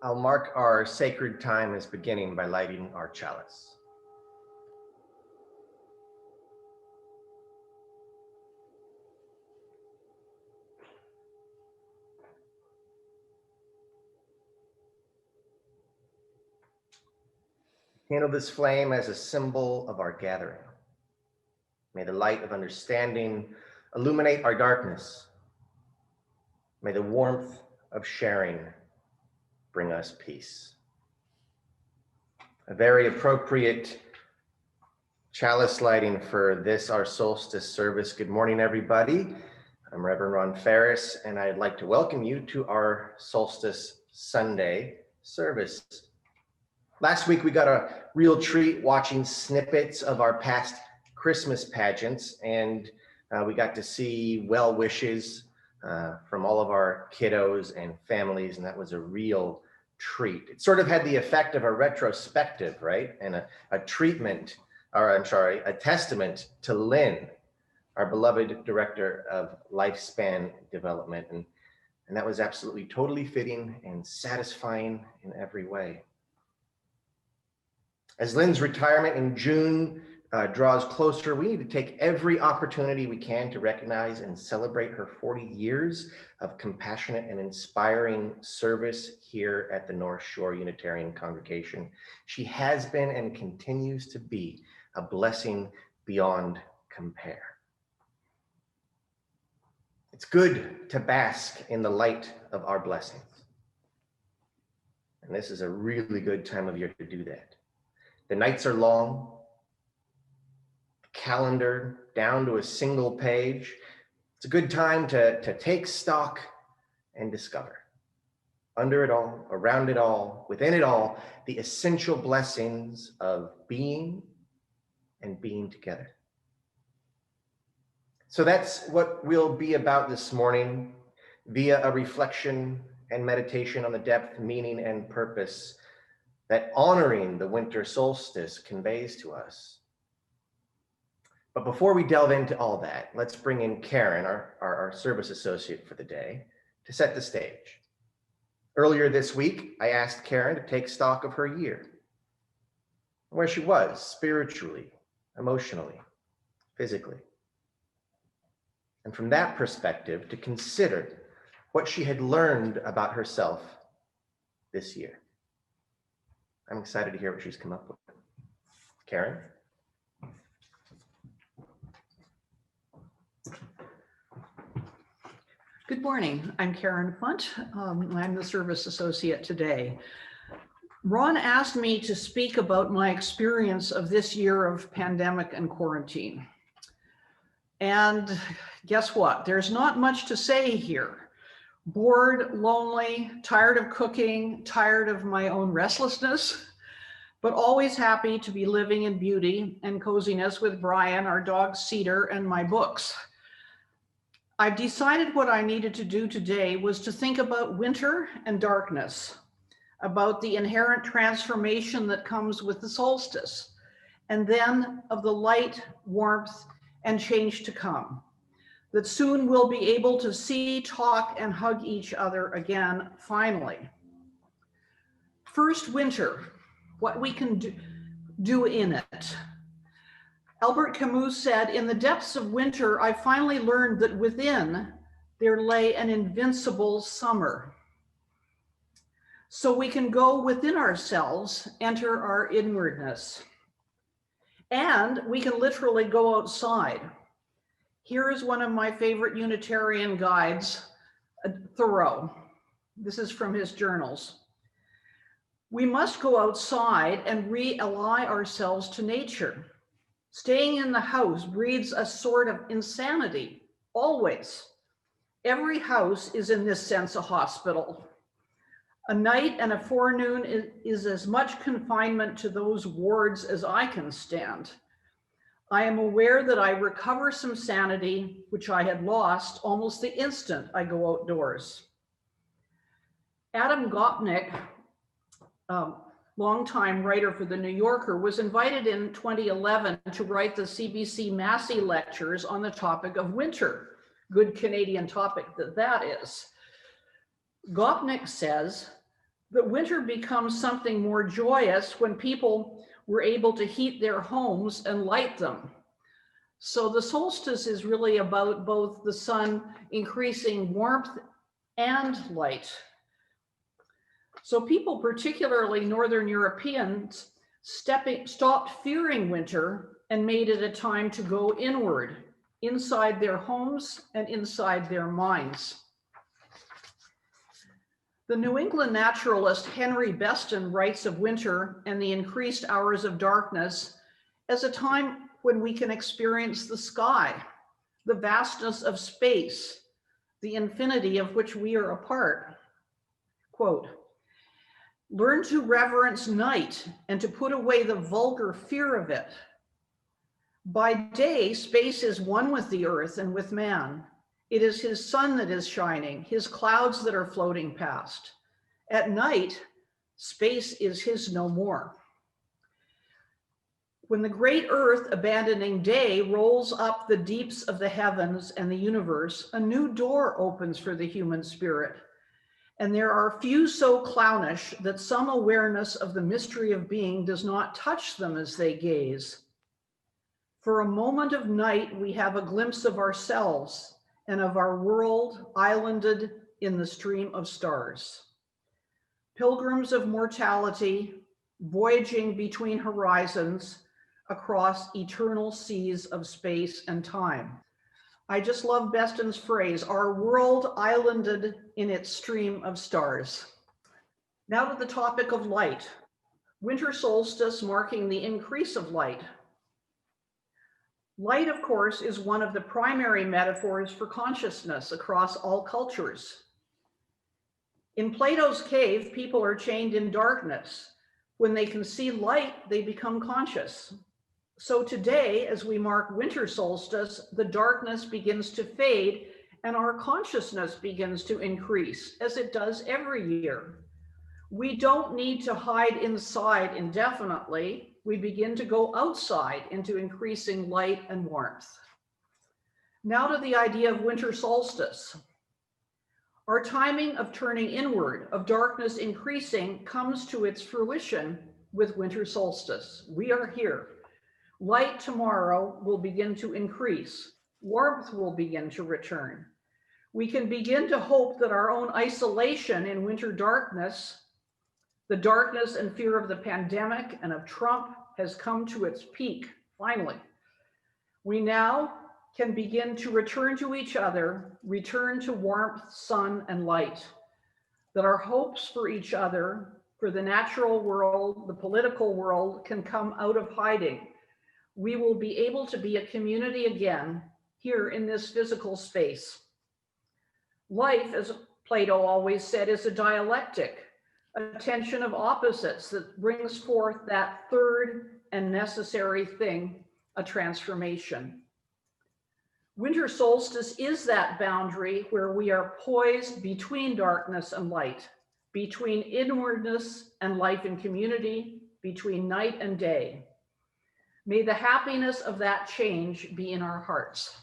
I'll mark our sacred time as beginning by lighting our chalice. Handle this flame as a symbol of our gathering. May the light of understanding illuminate our darkness. May the warmth of sharing bring us peace. A very appropriate chalice lighting for this, our solstice service. Good morning, everybody. I'm Reverend Ron Ferris, and I'd like to welcome you to our Solstice Sunday service. Last week, we got a real treat watching snippets of our past Christmas pageants, and we got to see well wishes from all of our kiddos and families, and that was a real treat. It sort of had the effect of a retrospective, right? And a treatment, or I'm sorry, a testament to Lynn, our beloved director of lifespan development. And that was absolutely totally fitting and satisfying in every way. As Lynn's retirement in June draws closer, we need to take every opportunity we can to recognize and celebrate her 40 years of compassionate and inspiring service here at the North Shore Unitarian congregation. She has been and continues to be a blessing beyond compare. It's good to bask in the light of our blessings. And this is a really good time of year to do that. The nights are long, the calendar down to a single page. It's a good time to take stock and discover. Under it all, around it all, within it all, the essential blessings of being and being together. So that's what we'll be about this morning via a reflection and meditation on the depth, meaning, and purpose that honoring the winter solstice conveys to us. But before we delve into all that, let's bring in Karen, our service associate for the day, to set the stage. Earlier this week, I asked Karen to take stock of her year, where she was spiritually, emotionally, physically. And from that perspective, to consider what she had learned about herself this year. I'm excited to hear what she's come up with. Karen? Good morning. I'm Karen Funt. I'm the service associate today. Ron asked me to speak about my experience of this year of pandemic and quarantine. And guess what? There's not much to say here. Bored, lonely, tired of cooking, tired of my own restlessness, but always happy to be living in beauty and coziness with Brian, our dog Cedar, and my books. I've decided what I needed to do today was to think about winter and darkness, about the inherent transformation that comes with the solstice, and then of the light, warmth, and change to come. That soon we'll be able to see, talk, and hug each other again, finally. First, winter, what we can do in it. Albert Camus said, "In the depths of winter, I finally learned that within there lay an invincible summer." So we can go within ourselves, enter our inwardness. And we can literally go outside. Here is one of my favorite Unitarian guides, Thoreau. This is from his journals. "We must go outside and realign ourselves to nature. Staying in the house breeds a sort of insanity, always. Every house is in this sense a hospital. A night and a forenoon is as much confinement to those wards as I can stand. I am aware that I recover some sanity, which I had lost almost the instant I go outdoors." Adam Gopnik, longtime writer for The New Yorker, was invited in 2011 to write the CBC Massey lectures on the topic of winter. Good Canadian topic that is. Gopnik says, that winter becomes something more joyous when people were able to heat their homes and light them. So the solstice is really about both the sun increasing warmth and light. So people, particularly Northern Europeans, stopped fearing winter and made it a time to go inward, inside their homes and inside their minds. The New England naturalist Henry Beston writes of winter and the increased hours of darkness as a time when we can experience the sky, the vastness of space, the infinity of which we are a part. Quote, "Learn to reverence night and to put away the vulgar fear of it. By day, space is one with the earth and with man. It is his sun that is shining, his clouds that are floating past. At night, space is his no more. When the great earth, abandoning day, rolls up the deeps of the heavens and the universe, a new door opens for the human spirit. And there are few so clownish that some awareness of the mystery of being does not touch them as they gaze. For a moment of night, we have a glimpse of ourselves and of our world islanded in the stream of stars. Pilgrims of mortality, voyaging between horizons across eternal seas of space and time." I just love Beston's phrase, "our world islanded in its stream of stars." Now to the topic of light. Winter solstice marking the increase of light. Light, of course, is one of the primary metaphors for consciousness across all cultures. In Plato's cave, people are chained in darkness. When they can see light, they become conscious. So today, as we mark winter solstice, the darkness begins to fade and our consciousness begins to increase, as it does every year. We don't need to hide inside indefinitely. We begin to go outside into increasing light and warmth. Now to the idea of winter solstice. Our timing of turning inward, of darkness increasing, comes to its fruition with winter solstice. We are here. Light tomorrow will begin to increase. Warmth will begin to return. We can begin to hope that our own isolation in winter darkness, the darkness and fear of the pandemic and of Trump, has come to its peak, finally. We now can begin to return to each other, return to warmth, sun, and light, that our hopes for each other, for the natural world, the political world, can come out of hiding. We will be able to be a community again here in this physical space. Life, as Plato always said, is a dialectic, a tension of opposites that brings forth that third and necessary thing, a transformation. Winter solstice is that boundary where we are poised between darkness and light, between inwardness and life in community, between night and day. May the happiness of that change be in our hearts.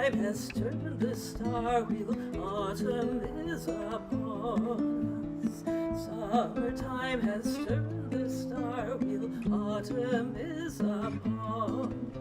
Has turned the star wheel, autumn is upon us. Summertime has turned the star wheel, autumn is upon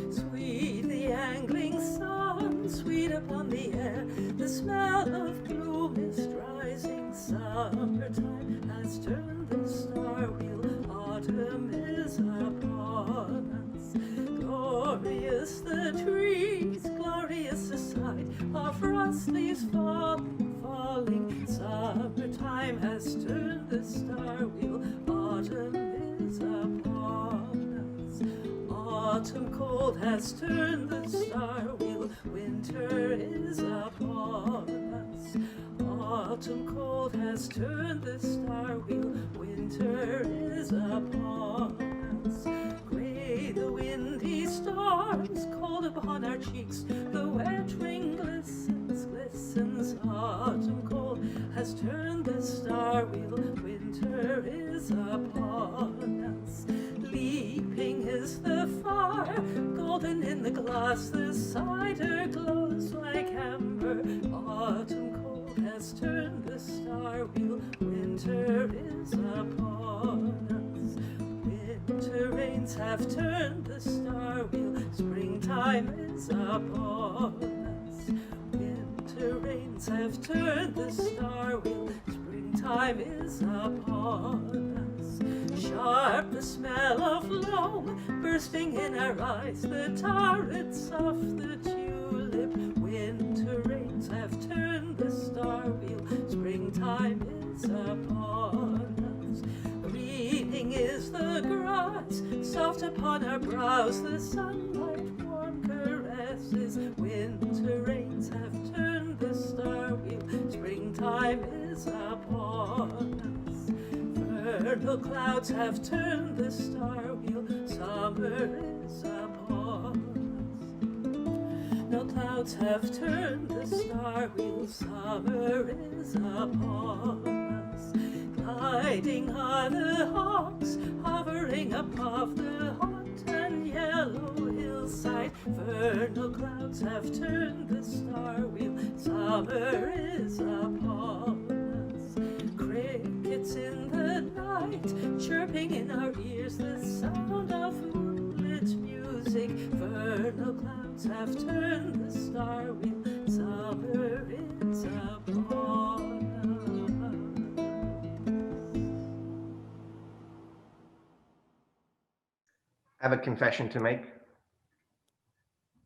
us. Sweet the angling sun, sweet upon the air, the smell of blue mist rising. Summertime has turned the star wheel, autumn is upon us. Glorious the trees, glorious the sight of frost leaves falling. Summertime has has turned the star wheel. Winter is upon us. Autumn cold has turned the star wheel. Winter is upon us. Gray the windy storms, cold upon our cheeks. The wet ring glistens, glistens. Autumn cold has turned the star wheel. Winter is upon us. Leaping is the fire, golden in the glass. The cider glows like amber. Autumn cold has turned the star wheel. Winter is upon us. Winter rains have turned the star wheel. Springtime is upon us. Winter rains have turned the star wheel. Springtime is upon us. Sharp the smell of loam bursting in our eyes. The turrets of the tulip. Winter rains have turned the star wheel. Springtime is upon us. Greening is the grass, soft upon our brows. The sunlight warm caresses. Winter rains have turned the star wheel. Springtime is upon us. Vernal clouds have turned the star wheel. Summer is upon us. No clouds have turned the star wheel. Summer is upon us. Gliding are the hawks, hovering above the hot and yellow hillside. Vernal clouds have turned the star wheel. Summer is upon us. Crickets in the night, chirping in our ears. The sound of moonlit music. Vernal clouds have turned the star wheel. Summer is upon us. I have a confession to make.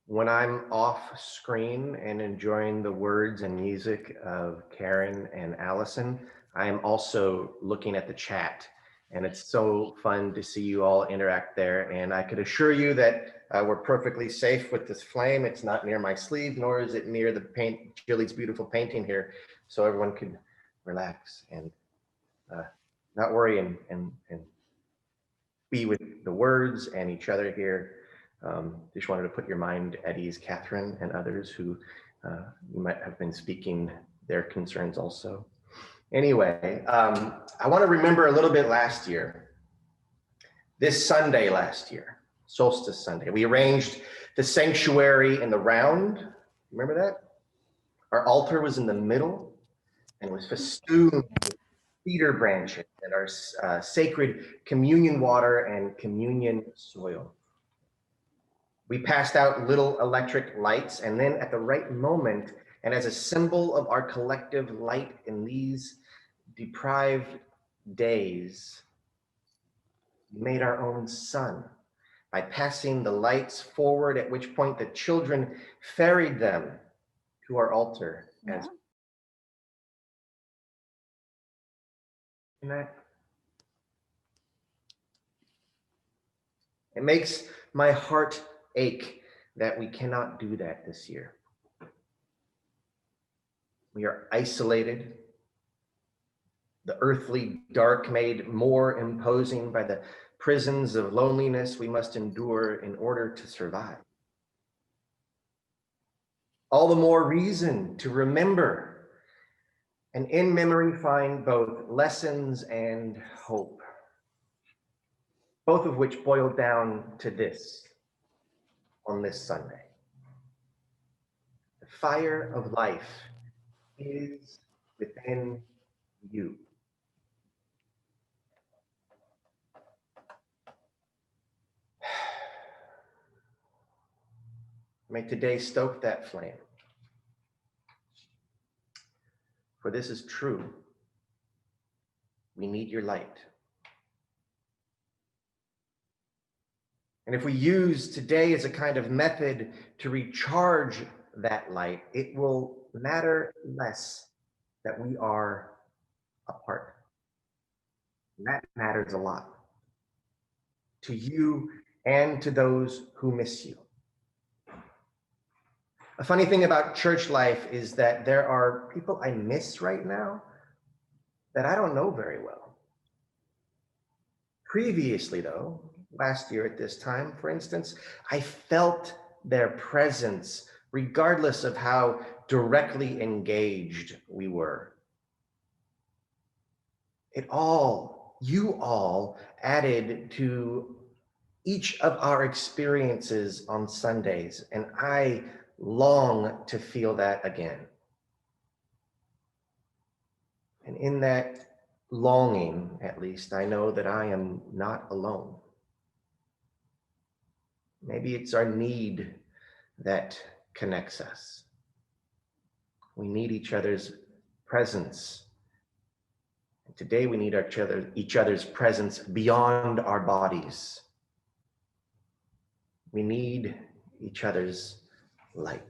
When I'm off screen and enjoying the words and music of Karen and Allison, I am also looking at the chat, and it's so fun to see you all interact there. And I could assure you that we're perfectly safe with this flame. It's not near my sleeve, nor is it near the paint, Jilly's beautiful painting here. So everyone could relax and not worry and be with the words and each other here. Just wanted to put your mind at ease, Catherine and others who you might have been speaking their concerns also. Anyway, I want to remember a little bit last year. This Sunday last year, Solstice Sunday, we arranged the sanctuary in the round. Remember that? Our altar was in the middle and was festooned with cedar branches and our sacred communion water and communion soil. We passed out little electric lights, and then at the right moment, and as a symbol of our collective light in these deprived days, we made our own sun by passing the lights forward, at which point the children ferried them to our altar. Yeah. It makes my heart ache that we cannot do that this year. We are isolated, the earthly dark made more imposing by the prisons of loneliness we must endure in order to survive. All the more reason to remember, and in memory find both lessons and hope, both of which boil down to this on this Sunday. The fire of life is within you. May today stoke that flame. For this is true. We need your light. And if we use today as a kind of method to recharge that light, it will matter less that we are apart. And that matters a lot to you and to those who miss you. A funny thing about church life is that there are people I miss right now that I don't know very well. Previously, though, last year at this time, for instance, I felt their presence regardless of how directly engaged we were. You all added to each of our experiences on Sundays, and I long to feel that again. And in that longing, at least, I know that I am not alone. Maybe it's our need that connects us. We need each other's presence. And today we need each other's presence beyond our bodies. We need each other's light.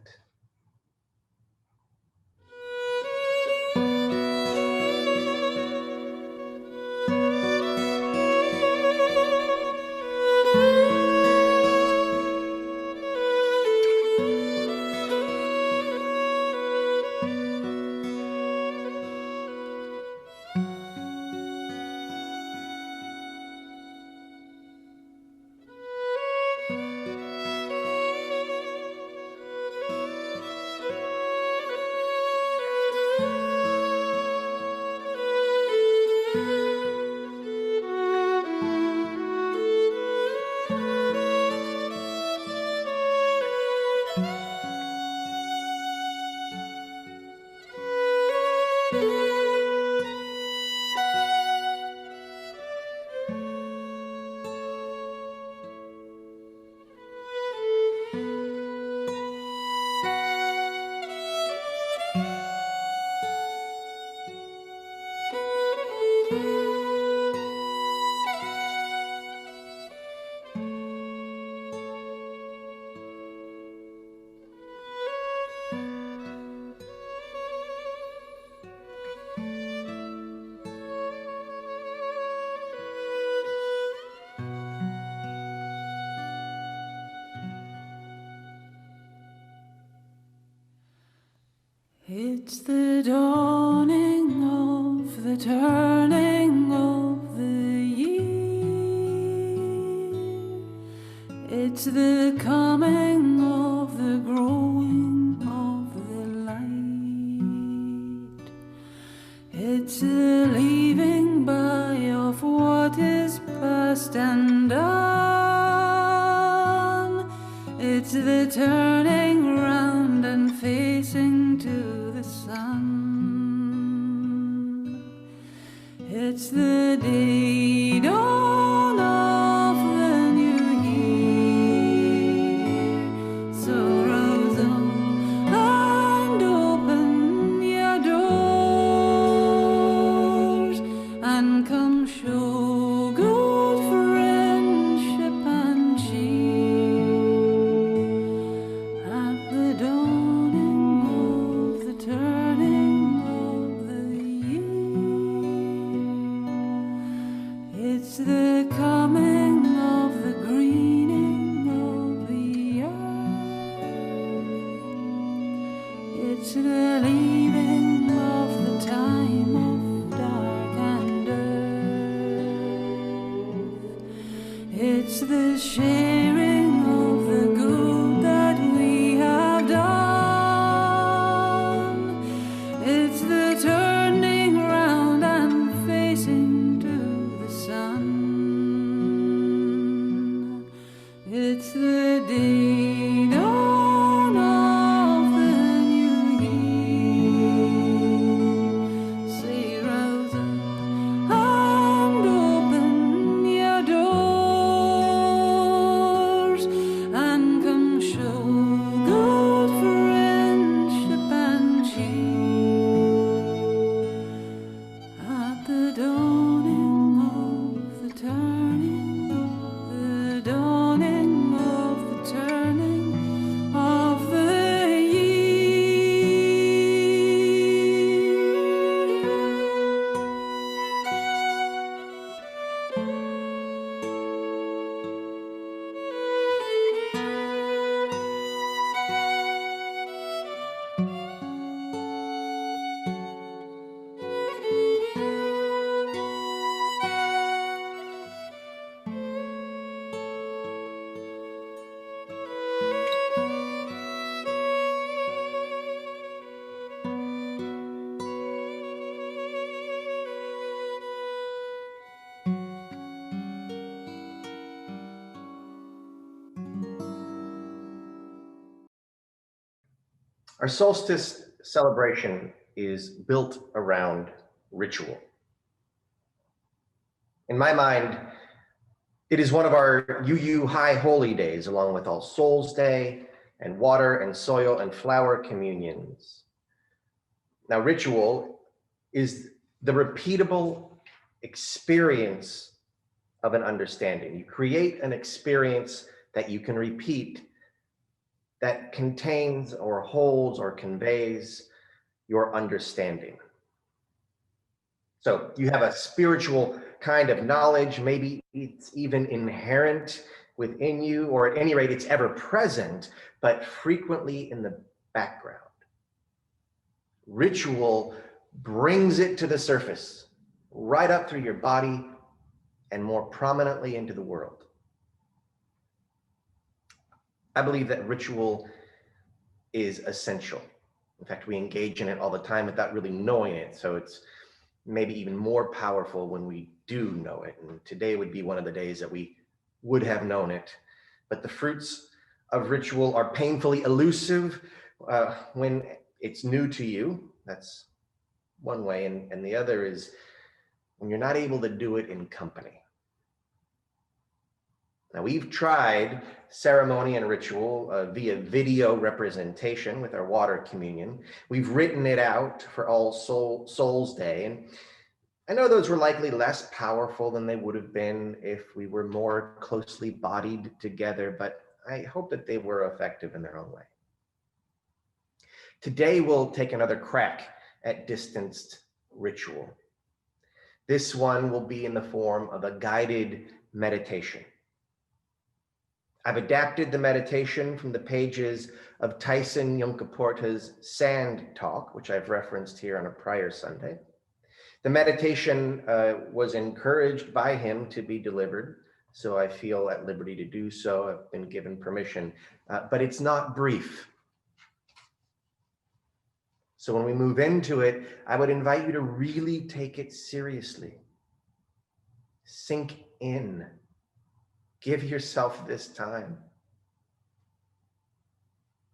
It's the dawning of the turning of the year. It's the coming of the growing of the light. It's the leaving by of what is past and done. It's the turning round and facing to the sun. It's the day dawn of the new year. So rouse up and open your doors and come show good friendship and cheer at the dawning of the turning of the year. Our solstice celebration is built around ritual. In my mind, it is one of our UU High Holy Days, along with All Souls Day and water and soil and flower communions. Now, ritual is the repeatable experience of an understanding. You create an experience that you can repeat that contains or holds or conveys your understanding. So you have a spiritual kind of knowledge, maybe it's even inherent within you, or at any rate, it's ever present, but frequently in the background. Ritual brings it to the surface, right up through your body and more prominently into the world. I believe that ritual is essential. In fact, we engage in it all the time without really knowing it. So it's maybe even more powerful when we do know it. And today would be one of the days that we would have known it. But the fruits of ritual are painfully elusive when it's new to you. That's one way. And the other is when you're not able to do it in company. Now, we've tried ceremony and ritual via video representation with our water communion. We've written it out for All Souls Day. And I know those were likely less powerful than they would have been if we were more closely bodied together, but I hope that they were effective in their own way. Today, we'll take another crack at distanced ritual. This one will be in the form of a guided meditation. I've adapted the meditation from the pages of Tyson Yunkaporta's Sand Talk, which I've referenced here on a prior Sunday. The meditation was encouraged by him to be delivered, so I feel at liberty to do so. I've been given permission, but it's not brief. So when we move into it, I would invite you to really take it seriously. Sink in. Give yourself this time.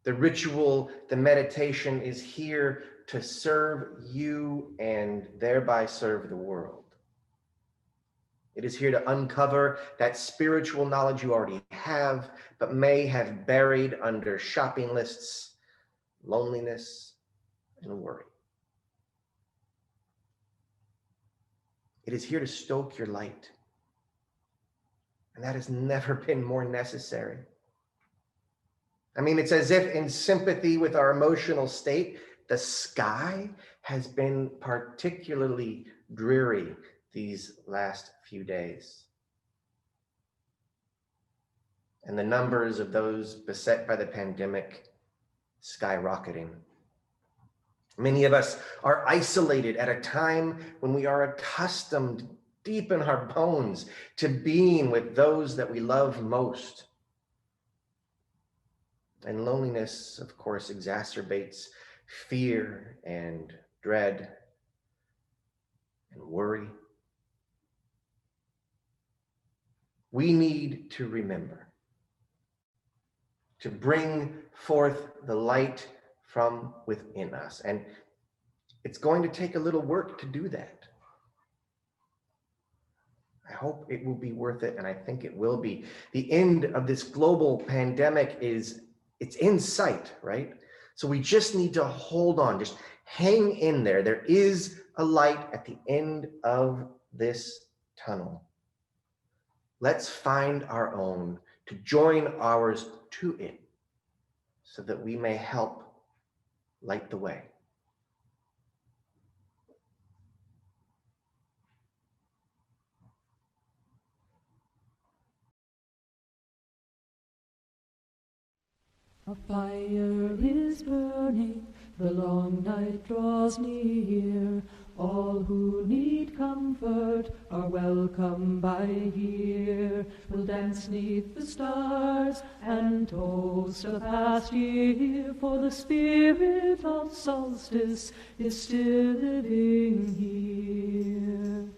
The ritual, the meditation is here to serve you and thereby serve the world. It is here to uncover that spiritual knowledge you already have, but may have buried under shopping lists, loneliness, and worry. It is here to stoke your light. And that has never been more necessary. I mean, it's as if in sympathy with our emotional state, the sky has been particularly dreary these last few days. And the numbers of those beset by the pandemic skyrocketing. Many of us are isolated at a time when we are accustomed deep in our bones to being with those that we love most. And loneliness, of course, exacerbates fear and dread and worry. We need to remember to bring forth the light from within us. And it's going to take a little work to do that. I hope it will be worth it, and I think it will be. The end of this global pandemic it's in sight, right? So we just need to hold on, just hang in there. There is a light at the end of this tunnel. Let's find our own, to join ours to it, so that we may help light the way. A fire is burning, the long night draws near. All who need comfort are welcome by here. We'll dance 'neath the stars and toast a past year, for the spirit of solstice is still living here.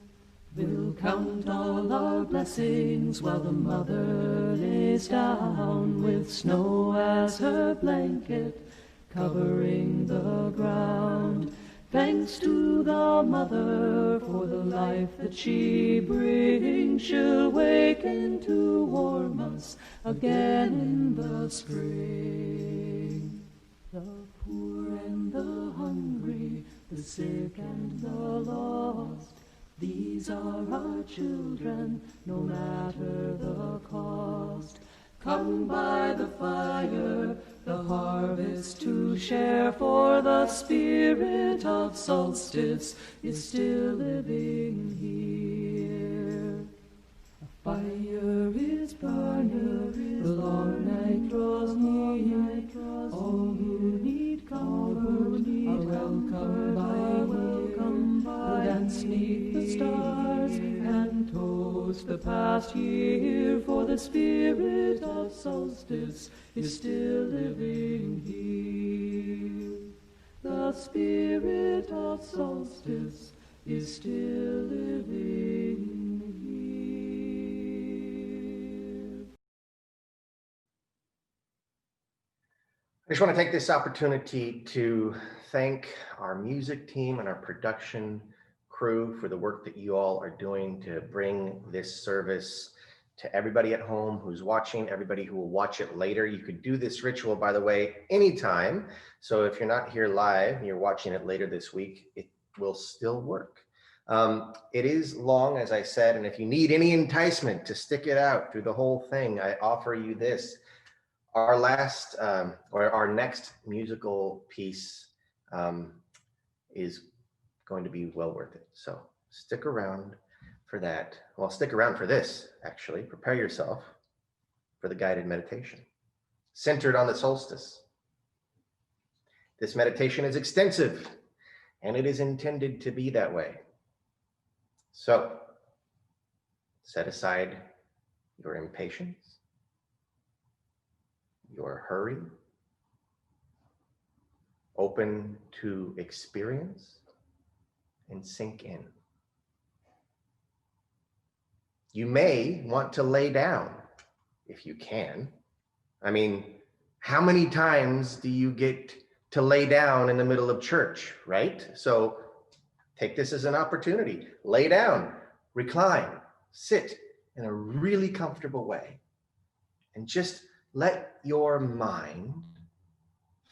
We'll count all our blessings while the mother lays down with snow as her blanket, covering the ground. Thanks to the mother for the life that she brings. She'll waken to warm us again in the spring. The poor and the hungry, the sick and the lost, these are our children, no matter the cost. Come by the fire, the harvest to share, for the spirit of solstice is still living here. A fire is burning, the long night draws near. All who need comfort are welcome by here. We'll dance 'neath the stars and toast the past year, for the spirit of solstice is still living here. The spirit of solstice is still living here. I just want to take this opportunity to thank our music team and our production crew for the work that you all are doing to bring this service to everybody at home who's watching, everybody who will watch it later. You could do this ritual, by the way, anytime. So if you're not here live and you're watching it later this week, it will still work. It is long, as I said, and if you need any enticement to stick it out through the whole thing, I offer you this. Our last, or our next musical piece is going to be well worth it. So stick around for that. Well, stick around for this, actually. Prepare yourself for the guided meditation, centered on the solstice. This meditation is extensive, and it is intended to be that way. So set aside your impatience, your hurry, open to experience, and sink in. You may want to lay down if you can. I mean, how many times do you get to lay down in the middle of church, right? So take this as an opportunity. Lay down, recline, sit in a really comfortable way, and just let your mind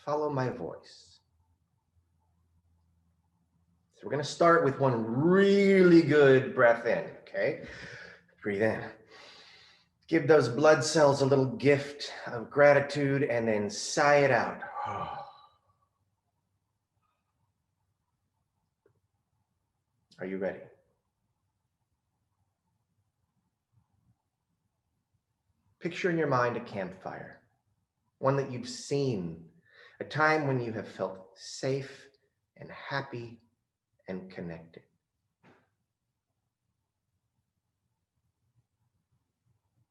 follow my voice. So we're going to start with one really good breath in, okay? Breathe in. Give those blood cells a little gift of gratitude, and then sigh it out. Are you ready? Picture in your mind a campfire, one that you've seen, a time when you have felt safe and happy and connected.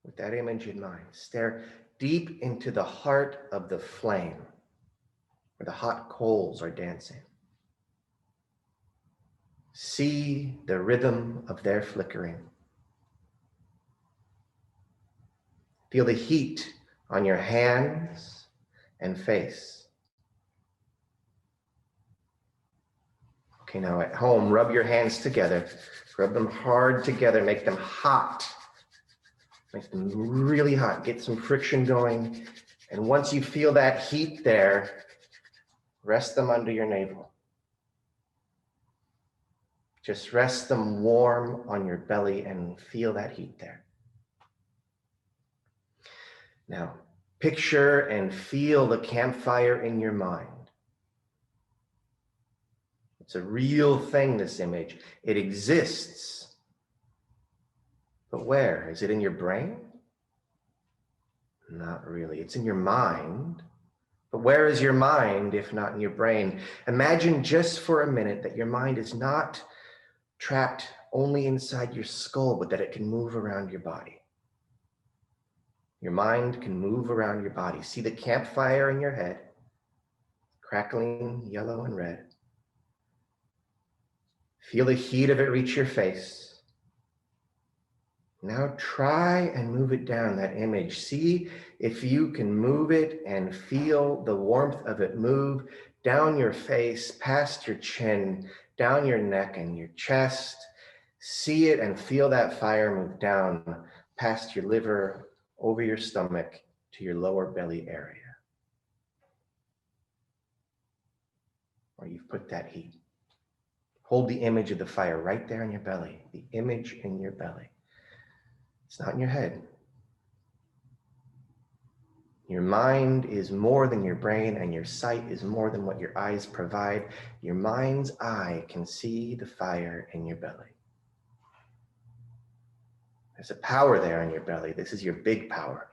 With that image in mind, stare deep into the heart of the flame, where the hot coals are dancing. See the rhythm of their flickering. Feel the heat on your hands and face. Okay, now at home, rub your hands together. Rub them hard together, make them hot. Make them really hot, get some friction going. And once you feel that heat there, rest them under your navel. Just rest them warm on your belly and feel that heat there. Now, picture and feel the campfire in your mind. It's a real thing, this image. It exists. But where? Is it in your brain? Not really. It's in your mind. But where is your mind if not in your brain? Imagine just for a minute that your mind is not trapped only inside your skull, but that it can move around your body. Your mind can move around your body. See the campfire in your head, crackling yellow and red. Feel the heat of it reach your face. Now try and move it down, that image. See if you can move it and feel the warmth of it move down your face, past your chin, down your neck and your chest. See it and feel that fire move down past your liver, over your stomach, to your lower belly area, where you've put that heat. Hold the image of the fire right there in your belly, the image in your belly. It's not in your head. Your mind is more than your brain, and your sight is more than what your eyes provide. Your mind's eye can see the fire in your belly. There's a power there in your belly. This is your big power.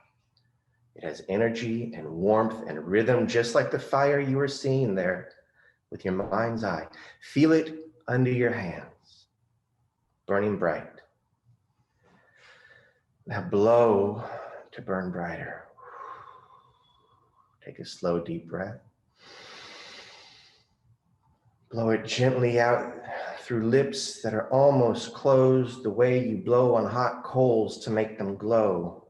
It has energy and warmth and rhythm, just like the fire you are seeing there with your mind's eye. Feel it under your hands, burning bright. Now blow to burn brighter. Take a slow, deep breath. Blow it gently out through lips that are almost closed, the way you blow on hot coals to make them glow.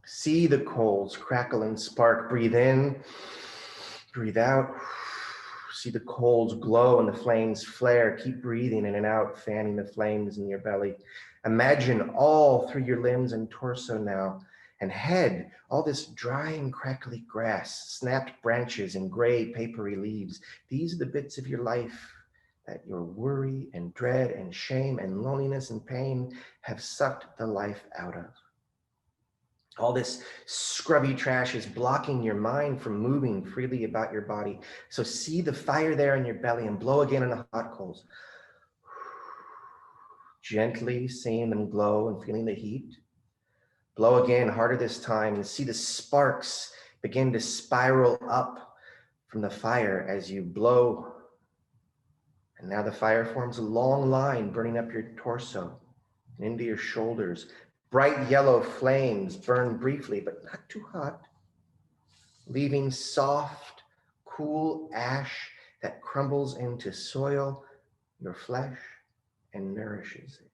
See the coals crackle and spark. Breathe in, breathe out. See the coals glow and the flames flare. Keep breathing in and out, fanning the flames in your belly. Imagine all through your limbs and torso now, and head, all this dry and crackly grass, snapped branches and gray papery leaves. These are the bits of your life that your worry and dread and shame and loneliness and pain have sucked the life out of. All this scrubby trash is blocking your mind from moving freely about your body. So see the fire there in your belly and blow again on the hot coals. Gently seeing them glow and feeling the heat. Blow again, harder this time, and see the sparks begin to spiral up from the fire as you blow. And now the fire forms a long line burning up your torso and into your shoulders. Bright yellow flames burn briefly, but not too hot, leaving soft, cool ash that crumbles into soil, your flesh, and nourishes it.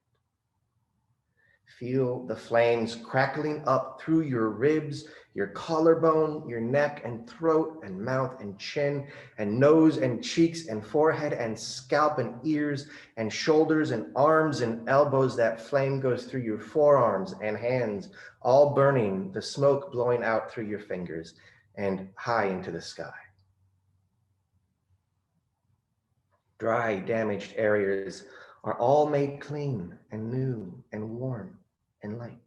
Feel the flames crackling up through your ribs, your collarbone, your neck and throat and mouth and chin and nose and cheeks and forehead and scalp and ears and shoulders and arms and elbows. That flame goes through your forearms and hands, all burning, the smoke blowing out through your fingers and high into the sky. Dry, damaged areas are all made clean and new and warm and light.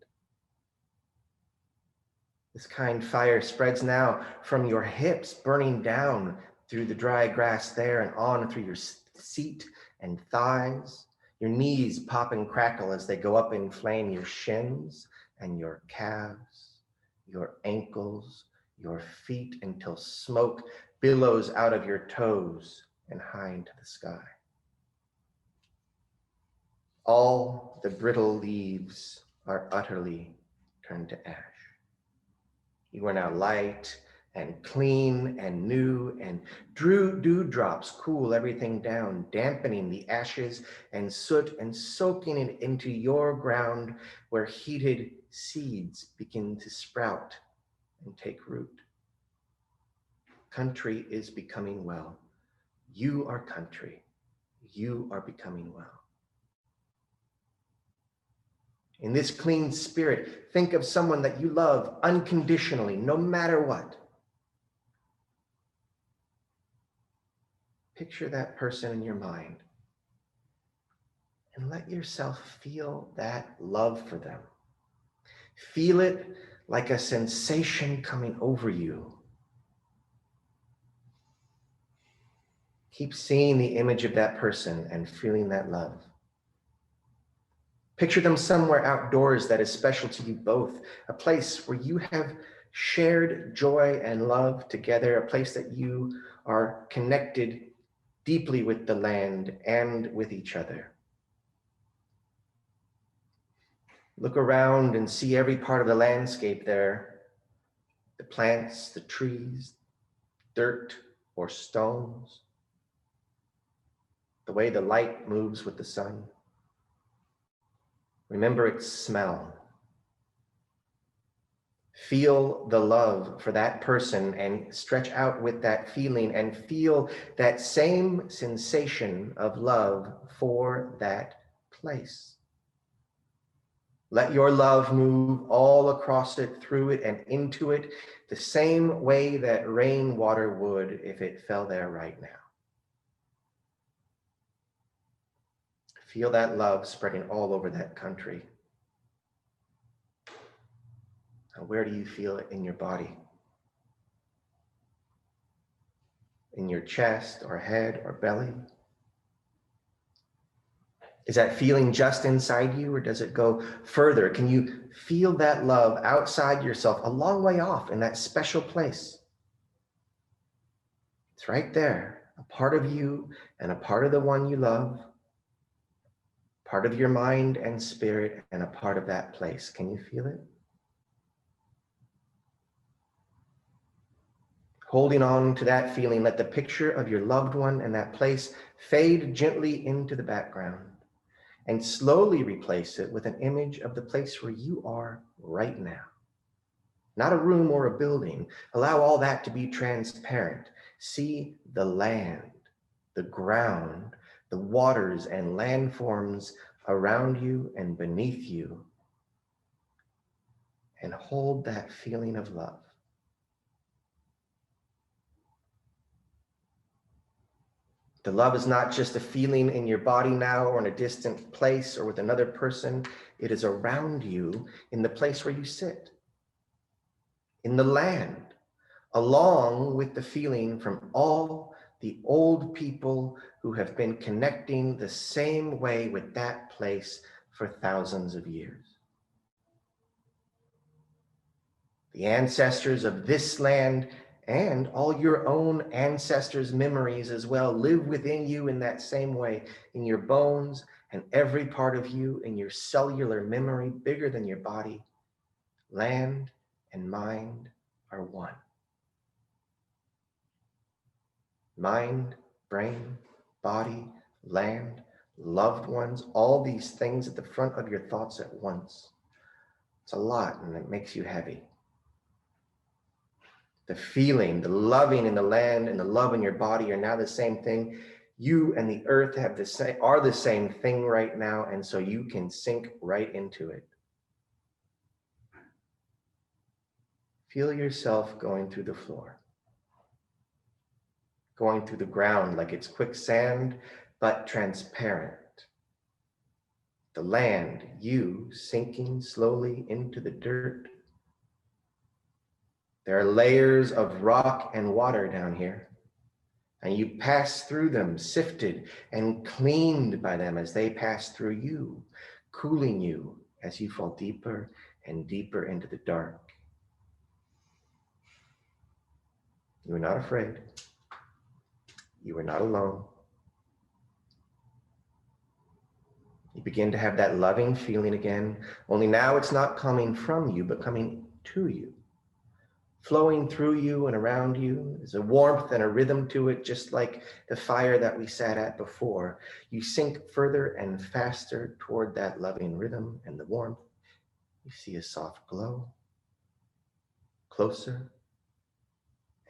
This kind fire spreads now from your hips, burning down through the dry grass there and on through your seat and thighs. Your knees pop and crackle as they go up in flame, your shins and your calves, your ankles, your feet, until smoke billows out of your toes and high into the sky. All the brittle leaves are utterly turned to ash. You are now light and clean and new, and dewdrops cool everything down, dampening the ashes and soot and soaking it into your ground where heated seeds begin to sprout and take root. Country is becoming well. You are country. You are becoming well. In this clean spirit, think of someone that you love unconditionally, no matter what. Picture that person in your mind and let yourself feel that love for them. Feel it like a sensation coming over you. Keep seeing the image of that person and feeling that love. Picture them somewhere outdoors that is special to you both, a place where you have shared joy and love together, a place that you are connected deeply with the land and with each other. Look around and see every part of the landscape there, the plants, the trees, dirt or stones, the way the light moves with the sun. Remember its smell. Feel the love for that person and stretch out with that feeling and feel that same sensation of love for that place. Let your love move all across it, through it, and into it, the same way that rainwater would if it fell there right now. Feel that love spreading all over that country. Now, where do you feel it in your body? In your chest or head or belly? Is that feeling just inside you, or does it go further? Can you feel that love outside yourself, a long way off in that special place? It's right there, a part of you and a part of the one you love, part of your mind and spirit, and a part of that place. Can you feel it? Holding on to that feeling, let the picture of your loved one and that place fade gently into the background and slowly replace it with an image of the place where you are right now. Not a room or a building. Allow all that to be transparent. See the land, the ground, the waters and landforms around you and beneath you, and hold that feeling of love. The love is not just a feeling in your body now or in a distant place or with another person. It is around you in the place where you sit, in the land, along with the feeling from all the old people who have been connecting the same way with that place for thousands of years. The ancestors of this land and all your own ancestors' memories as well live within you in that same way, in your bones and every part of you, in your cellular memory, bigger than your body. Land and mind are one. Mind, brain, body, land, loved ones, all these things at the front of your thoughts at once. It's a lot, and it makes you heavy. The feeling, the loving in the land and the love in your body are now the same thing. You and the earth are the same thing right now, and so you can sink right into it. Feel yourself going through the floor, going through the ground like it's quicksand, but transparent. The land, you sinking slowly into the dirt. There are layers of rock and water down here, and you pass through them, sifted and cleaned by them as they pass through you, cooling you as you fall deeper and deeper into the dark. You are not afraid. You are not alone. You begin to have that loving feeling again, only now it's not coming from you, but coming to you. Flowing through you and around you. There's a warmth and a rhythm to it, just like the fire that we sat at before. You sink further and faster toward that loving rhythm and the warmth. You see a soft glow. Closer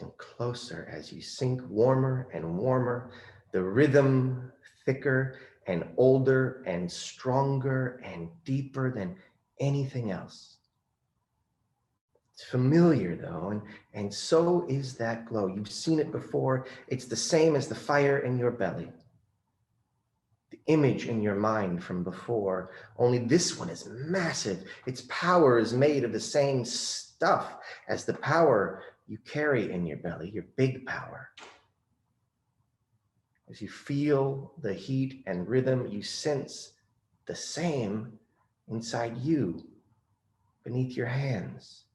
and closer as you sink warmer and warmer. The rhythm thicker and older and stronger and deeper than anything else. It's familiar though, and so is that glow. You've seen it before. It's the same as the fire in your belly. The image in your mind from before, only this one is massive. Its power is made of the same stuff as the power you carry in your belly, your big power. As you feel the heat and rhythm, you sense the same inside you, beneath your hands.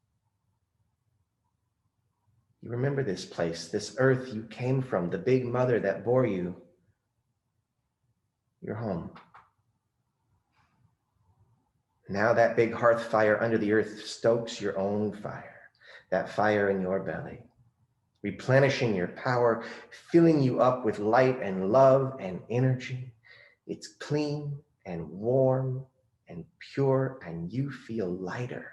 You remember this place, this earth you came from, the big mother that bore you. You're home. Now that big hearth fire under the earth stokes your own fire, that fire in your belly, replenishing your power, filling you up with light and love and energy. It's clean and warm and pure, and you feel lighter,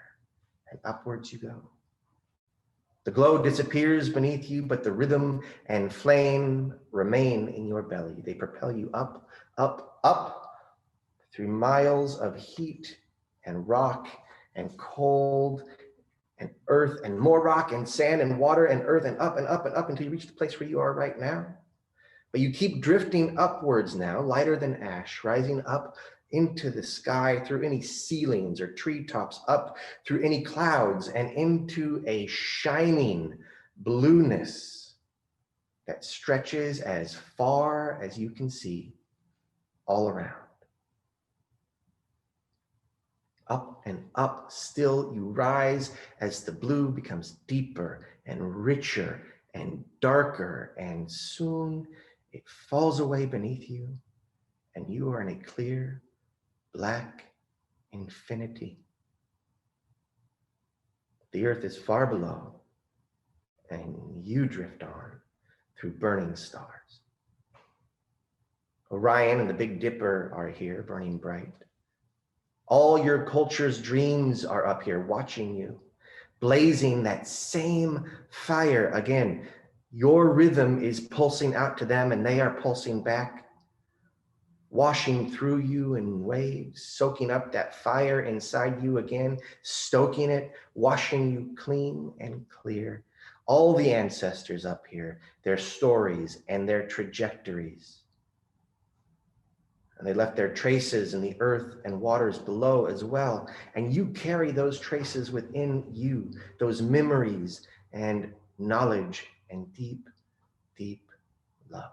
and upwards you go. The glow disappears beneath you, but the rhythm and flame remain in your belly. They propel you up, up, up through miles of heat and rock and cold and earth and more rock and sand and water and earth and up and up and up until you reach the place where you are right now. But you keep drifting upwards now, lighter than ash, rising up into the sky through any ceilings or treetops, up through any clouds and into a shining blueness that stretches as far as you can see all around. Up and up, still you rise as the blue becomes deeper and richer and darker, and soon it falls away beneath you, and you are in a clear, black infinity. The earth is far below, and you drift on through burning stars. Orion and the Big Dipper are here, burning bright. All your culture's dreams are up here watching you, blazing that same fire again. Your rhythm is pulsing out to them, and they are pulsing back, washing through you in waves, soaking up that fire inside you again, stoking it, washing you clean and clear. All the ancestors up here, their stories and their trajectories. And they left their traces in the earth and waters below as well. And you carry those traces within you, those memories and knowledge and deep, deep love.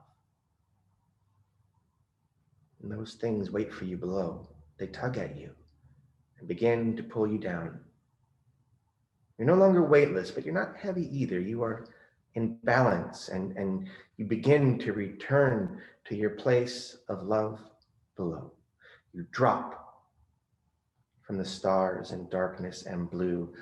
And those things wait for you below. They tug at you and begin to pull you down. You're no longer weightless, but you're not heavy either. You are in balance, and you begin to return to your place of love below. You drop from the stars and darkness and blue,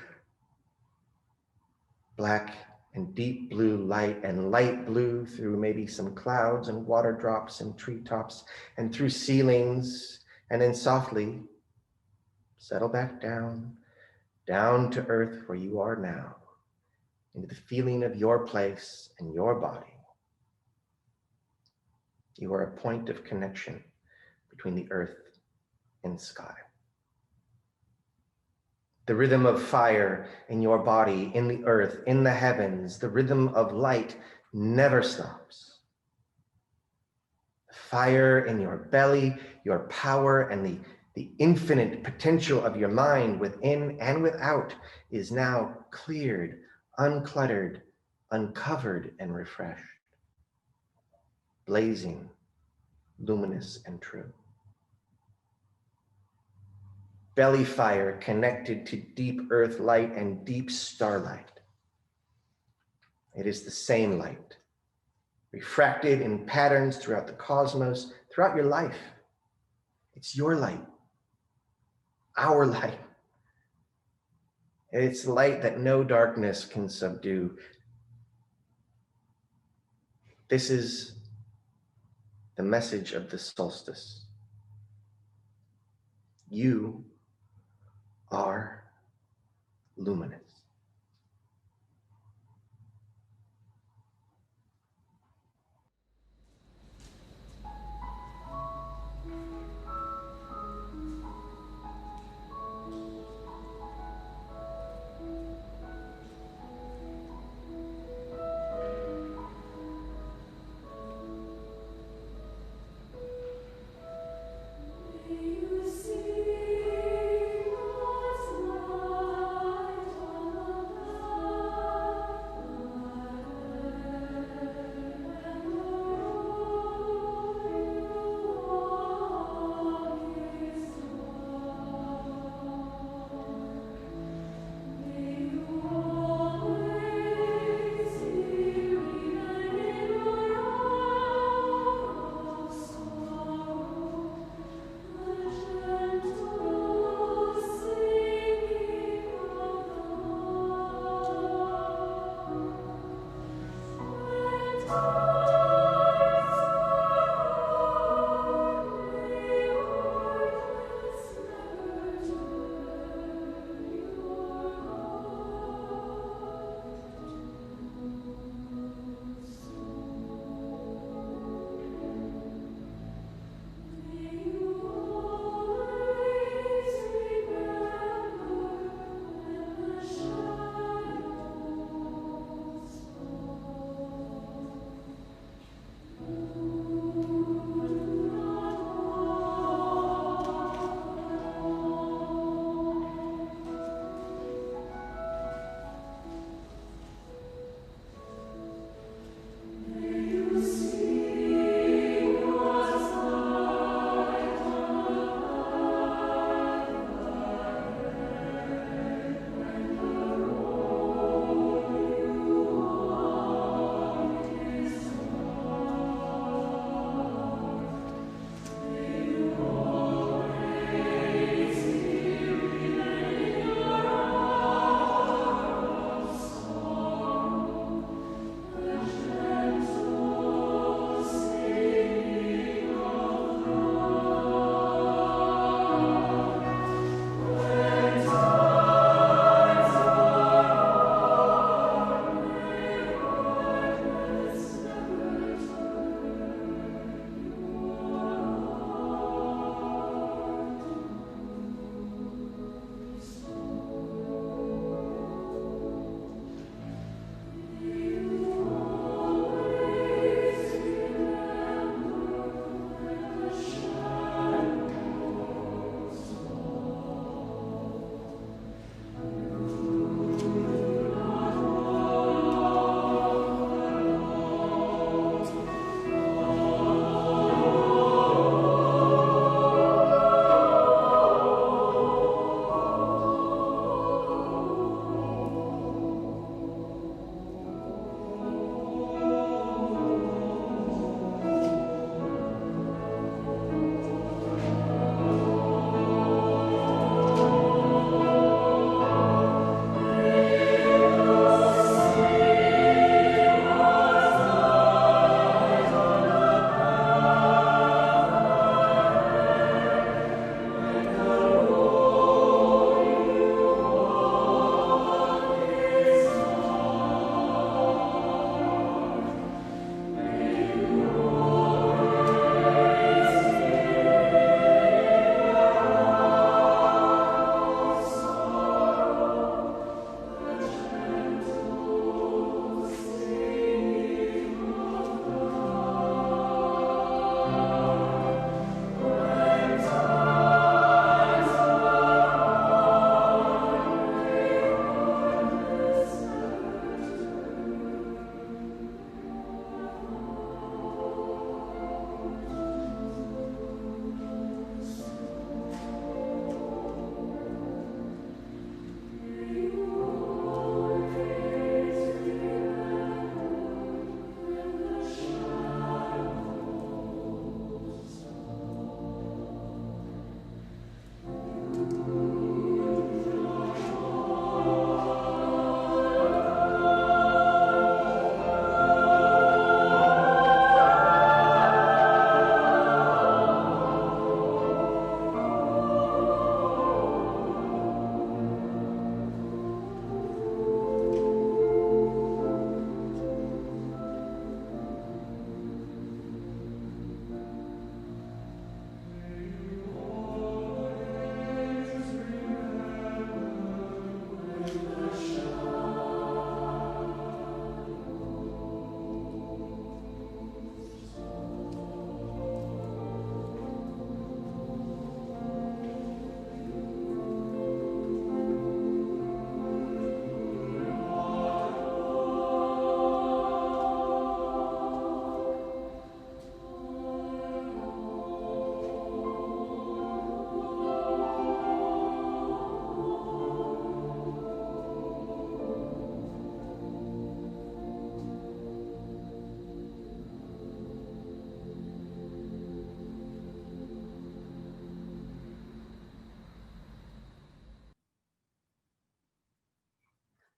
black and deep blue light and light blue through maybe some clouds and water drops and treetops and through ceilings, and then softly settle back down to earth where you are now, into the feeling of your place and your body. You are a point of connection between the earth and sky. The rhythm of fire in your body, in the earth, in the heavens, the rhythm of light never stops. The fire in your belly, your power, and the infinite potential of your mind within and without is now cleared, uncluttered, uncovered, and refreshed. Blazing, luminous, and true. Belly fire connected to deep earth light and deep starlight. It is the same light, refracted in patterns throughout the cosmos, throughout your life. It's your light, our light. It's light that no darkness can subdue. This is the message of the solstice. You are luminous. You see God's light on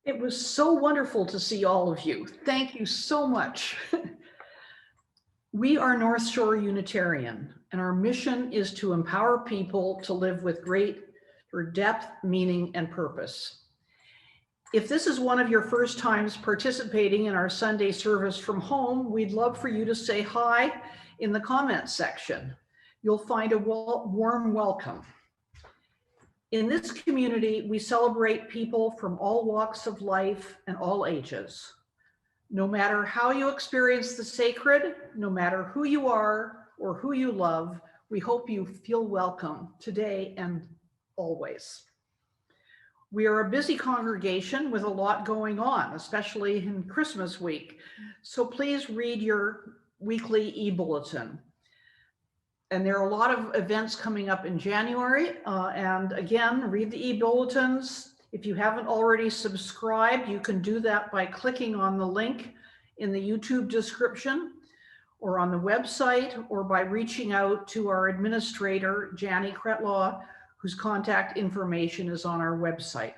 It was so wonderful to see all of you. Thank you so much. We are North Shore Unitarian, and our mission is to empower people to live with greater depth, meaning, and purpose. If this is one of your first times participating in our Sunday service from home, we'd love for you to say hi in the comments section. You'll find a warm welcome. In this community, we celebrate people from all walks of life and all ages. No matter how you experience the sacred, no matter who you are or who you love, we hope you feel welcome today and always. We are a busy congregation with a lot going on, especially in Christmas week. So please read your weekly e-bulletin. And there are a lot of events coming up in January. And again, read the e-bulletins. If you haven't already subscribed, you can do that by clicking on the link in the YouTube description or on the website, or by reaching out to our administrator, Janie Kretlaw, whose contact information is on our website.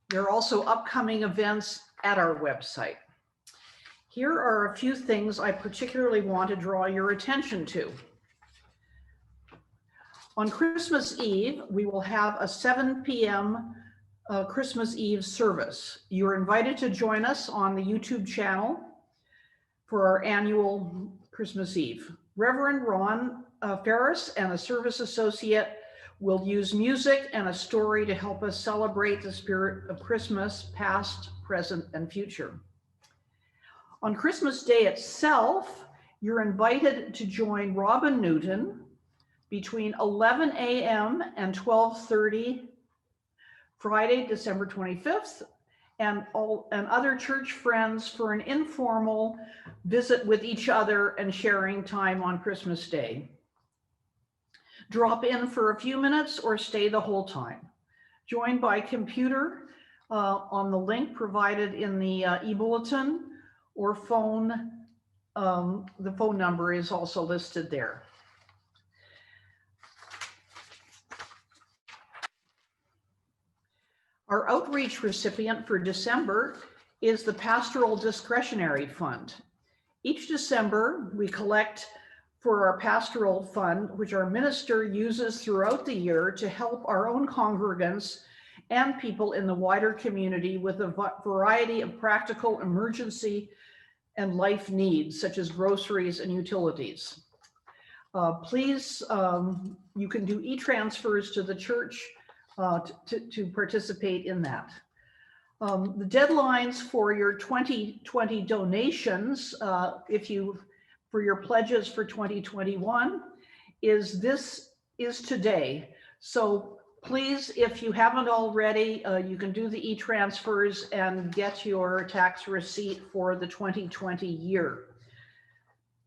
There are also upcoming events at our website. Here are a few things I particularly want to draw your attention to. On Christmas Eve, we will have a 7 p.m. Christmas Eve service. You're invited to join us on the YouTube channel for our annual Christmas Eve. Reverend Ron Ferris and a service associate will use music and a story to help us celebrate the spirit of Christmas, past, present, and future. On Christmas Day itself, you're invited to join Robin Newton between 11 a.m. and 12:30 Friday, December 25th, and other church friends for an informal visit with each other and sharing time on Christmas Day. Drop in for a few minutes or stay the whole time. Join by computer on the link provided in the e-bulletin, or phone. The phone number is also listed there. Our outreach recipient for December is the Pastoral Discretionary Fund. Each December, we collect for our pastoral fund, which our minister uses throughout the year to help our own congregants and people in the wider community with a variety of practical emergency and life needs, such as groceries and utilities. Please, you can do e-transfers to the church to participate in that. The deadlines for your 2020 donations, for your pledges for 2021 is today. So please, if you haven't already, you can do the e-transfers and get your tax receipt for the 2020 year.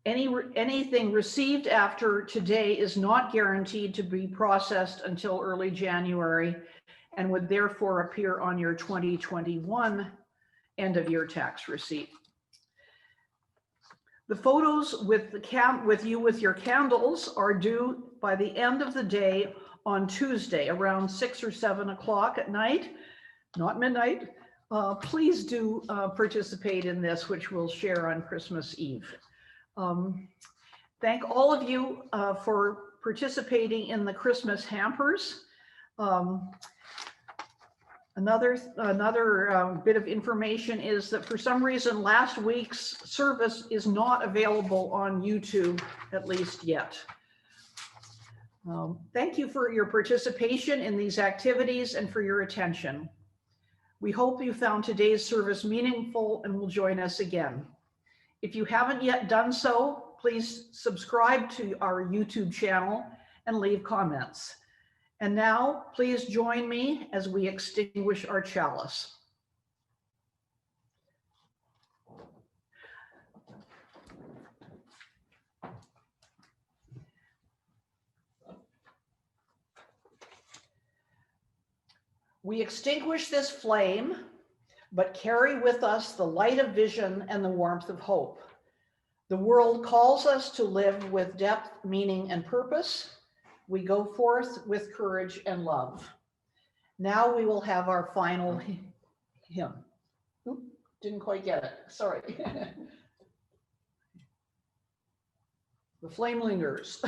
Anything received after today is not guaranteed to be processed until early January and would therefore appear on your 2021 end of year tax receipt. The photos with your candles are due by the end of the day on Tuesday around 6 or 7 o'clock at night, not midnight. Please do participate in this, which we'll share on Christmas Eve. Thank all of you for participating in the Christmas hampers. Another bit of information is that for some reason last week's service is not available on YouTube, at least yet. Thank you for your participation in these activities and for your attention. We hope you found today's service meaningful and will join us again. If you haven't yet done so, please subscribe to our YouTube channel and leave comments. And now, please join me as we extinguish our chalice. We extinguish this flame, but carry with us the light of vision and the warmth of hope. The world calls us to live with depth, meaning, and purpose. We go forth with courage and love. Now we will have our final hymn. Oop, didn't quite get it. Sorry. The flame lingers.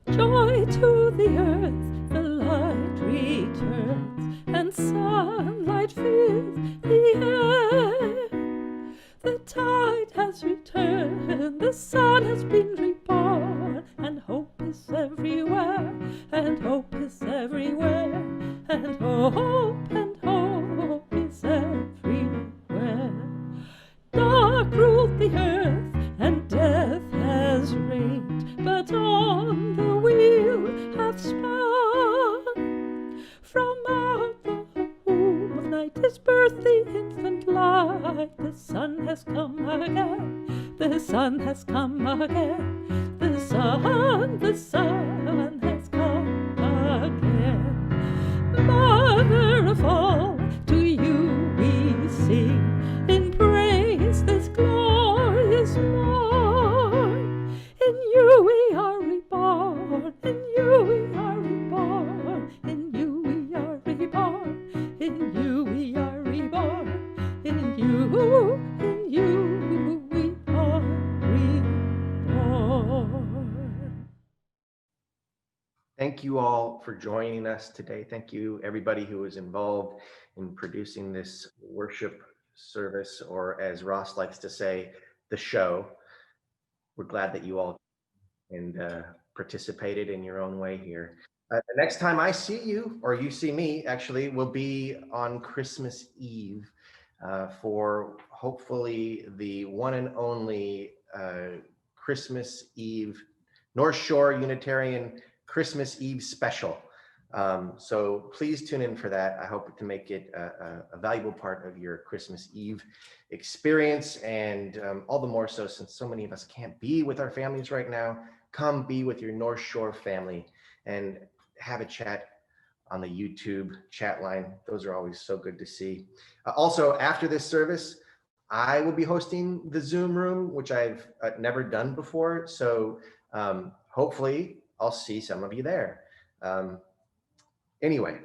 Joy to the earth, the light returns, and sunlight fills the air. The tide has returned, the sun has been reborn, and hope is everywhere, and hope is everywhere, and hope is everywhere. Dark ruled the earth, and death has reigned, but on the wheel hath spun. From out the womb of night is birthed the infant light. The sun has come again, the sun has come again, the sun has come again. Mother of all, to you we sing, in praise this glorious morn. In you we are reborn, in you we are reborn, in you we are reborn, in you we are reborn, in you we are reborn. Thank you all for joining us today. Thank you, everybody who was involved in producing this worship service, or as Ross likes to say, the show. We're glad that you all and participated in your own way here. The next time I see you, or you see me, actually, will be on Christmas Eve for hopefully the one and only Christmas Eve North Shore Unitarian Christmas Eve special. So please tune in for that. I hope to make it a valuable part of your Christmas Eve experience, and all the more so since so many of us can't be with our families right now. Come be with your North Shore family and have a chat on the YouTube chat line. Those are always so good to see. Also, after this service, I will be hosting the Zoom room, which I've never done before. So hopefully I'll see some of you there. Anyway,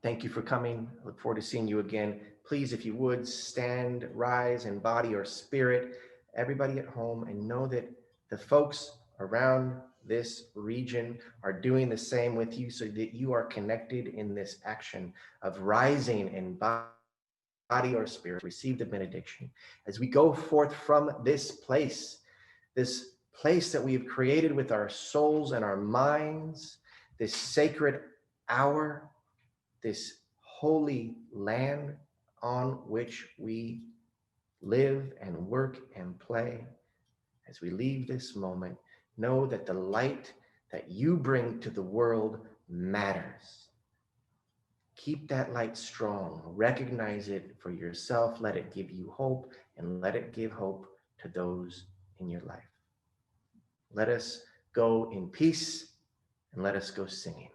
thank you for coming. I look forward to seeing you again. Please, if you would, stand, rise in body or spirit, everybody at home, and know that the folks around this region are doing the same with you, so that you are connected in this action of rising in body or spirit. Receive the benediction as we go forth from this place that we have created with our souls and our minds, this sacred hour, this holy land on which we live and work and play. As we leave this moment, know that the light that you bring to the world matters. Keep that light strong. Recognize it for yourself. Let it give you hope, and let it give hope to those in your life. Let us go in peace, and let us go singing.